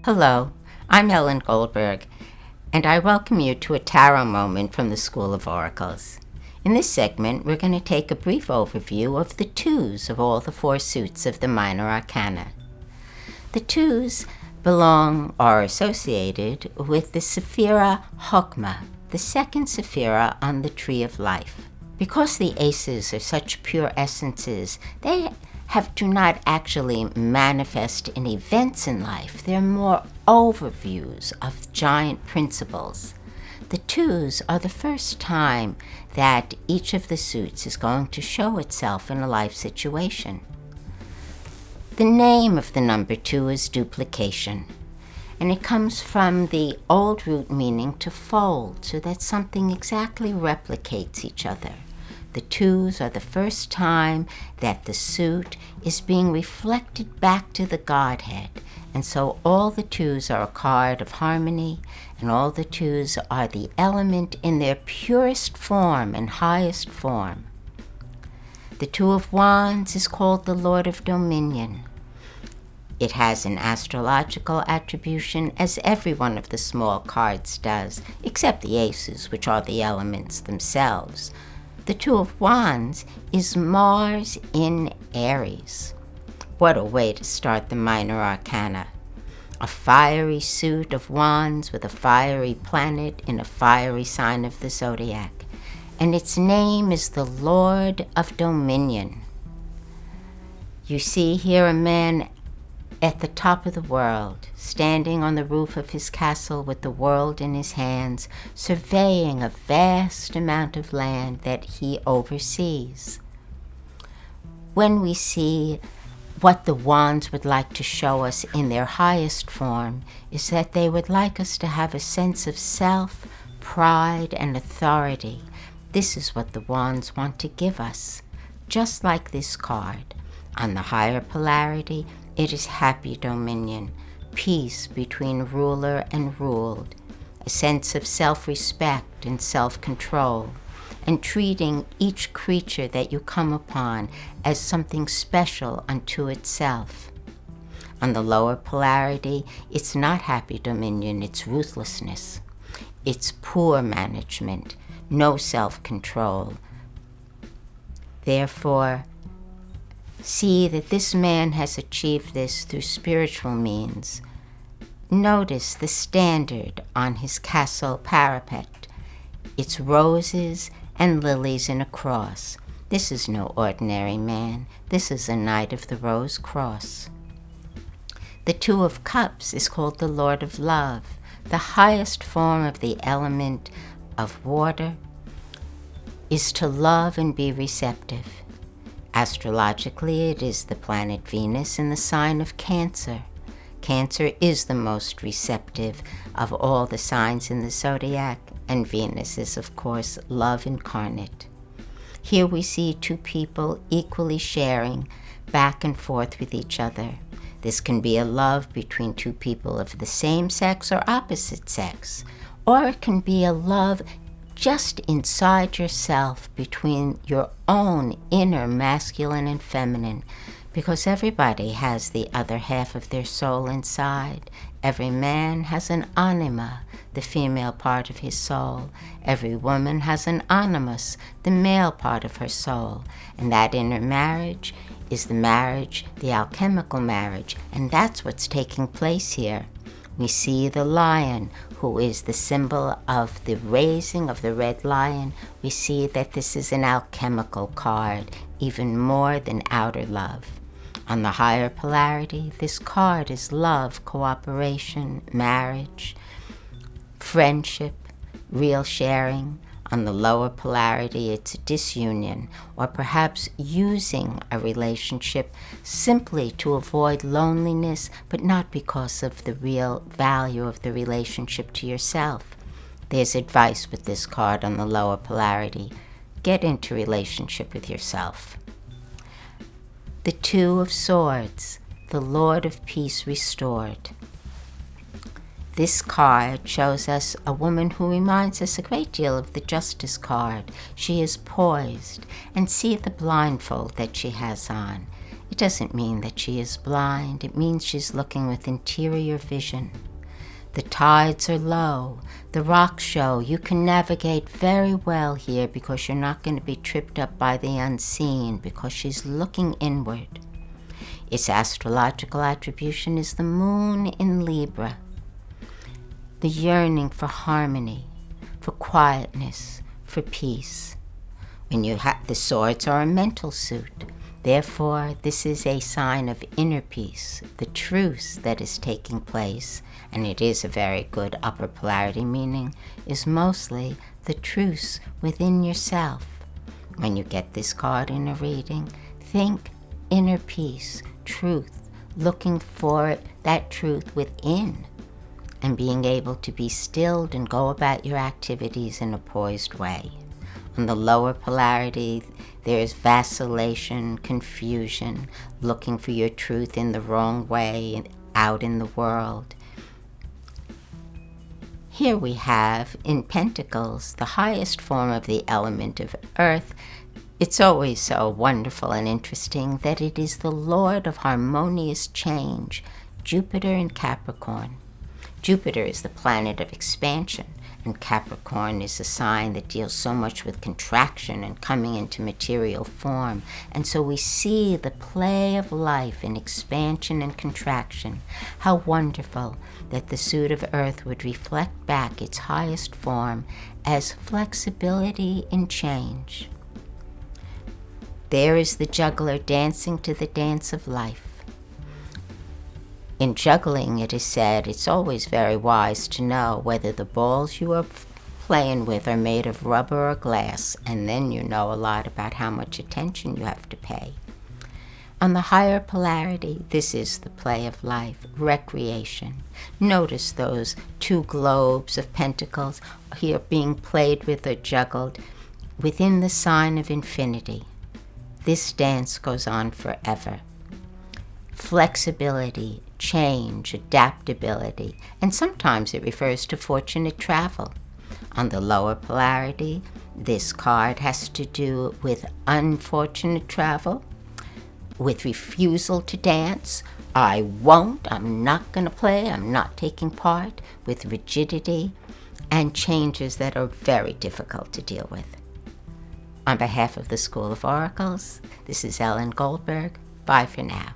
Hello, I'm Ellen Goldberg, and I welcome you to a tarot moment from the School of Oracles. In this segment, we're going to take a brief overview of the twos of all the four suits of the Minor Arcana. The twos belong or are associated with the Sephira Chokmah, the second Sephira on the Tree of Life. Because the aces are such pure essences, they do not actually manifest in events in life. They're more overviews of giant principles. The twos are the first time that each of the suits is going to show itself in a life situation. The name of the number 2 is duplication, and it comes from the old root meaning to fold, so that something exactly replicates each other. The twos are the first time that the suit is being reflected back to the Godhead. And so all the twos are a card of harmony, and all the twos are the element in their purest form and highest form. The Two of Wands is called the Lord of Dominion. It has an astrological attribution, as every one of the small cards does, except the aces, which are the elements themselves. The Two of Wands is Mars in Aries. What a way to start the Minor Arcana. A fiery suit of wands with a fiery planet in a fiery sign of the zodiac. And its name is the Lord of Dominion. You see here a man at the top of the world, standing on the roof of his castle with the world in his hands, surveying a vast amount of land that he oversees. When we see what the wands would like to show us in their highest form, is that they would like us to have a sense of self, pride, and authority. This is what the wands want to give us. Just like this card, on the higher polarity, it is happy dominion, peace between ruler and ruled, a sense of self-respect and self-control, and treating each creature that you come upon as something special unto itself. On the lower polarity, it's not happy dominion, it's ruthlessness. It's poor management, no self-control. Therefore, see that this man has achieved this through spiritual means. Notice the standard on his castle parapet. It's roses and lilies in a cross. This is no ordinary man. This is a Knight of the Rose Cross. The Two of Cups is called the Lord of Love, the highest form of the element of water is to love and be receptive. Astrologically, it is the planet Venus in the sign of Cancer. Cancer is the most receptive of all the signs in the zodiac, and Venus is, of course, love incarnate. Here we see two people equally sharing back and forth with each other. This can be a love between two people of the same sex or opposite sex, or it can be a love just inside yourself, between your own inner masculine and feminine, because everybody has the other half of their soul inside. Every man has an anima, the female part of his soul. Every woman has an animus, the male part of her soul. And that inner marriage is the marriage, the alchemical marriage, and that's what's taking place here. We see the lion, who is the symbol of the raising of the red lion. We see that this is an alchemical card, even more than outer love. On the higher polarity, this card is love, cooperation, marriage, friendship, real sharing. On the lower polarity, it's disunion, or perhaps using a relationship simply to avoid loneliness, but not because of the real value of the relationship to yourself. There's advice with this card on the lower polarity. Get into relationship with yourself. The Two of Swords, the Lord of Peace restored. This card shows us a woman who reminds us a great deal of the Justice card. She is poised, and see the blindfold that she has on. It doesn't mean that she is blind. It means she's looking with interior vision. The tides are low. The rocks show you can navigate very well here because you're not going to be tripped up by the unseen, because she's looking inward. Its astrological attribution is the moon in Libra. The yearning for harmony, for quietness, for peace. When you have the swords are a mental suit. Therefore, this is a sign of inner peace, the truce that is taking place, and it is a very good upper polarity meaning, is mostly the truce within yourself. When you get this card in a reading, think inner peace, truth, looking for that truth within, and being able to be stilled and go about your activities in a poised way. On the lower polarity, there is vacillation, confusion, looking for your truth in the wrong way and out in the world. Here we have, in Pentacles, the highest form of the element of earth. It's always so wonderful and interesting that it is the Lord of harmonious change, Jupiter in Capricorn. Jupiter is the planet of expansion, and Capricorn is a sign that deals so much with contraction and coming into material form. And so we see the play of life in expansion and contraction. How wonderful that the suit of Earth would reflect back its highest form as flexibility in change. There is the juggler dancing to the dance of life. In juggling, it is said, it's always very wise to know whether the balls you are playing with are made of rubber or glass, and then you know a lot about how much attention you have to pay. On the higher polarity, this is the play of life, recreation. Notice those two globes of pentacles here being played with or juggled within the sign of infinity. This dance goes on forever. Flexibility, change, adaptability, and sometimes it refers to fortunate travel. On the lower polarity, this card has to do with unfortunate travel, with refusal to dance. I won't, I'm not going to play, I'm not taking part, with rigidity, and changes that are very difficult to deal with. On behalf of the School of Oracles, this is Ellen Goldberg. Bye for now.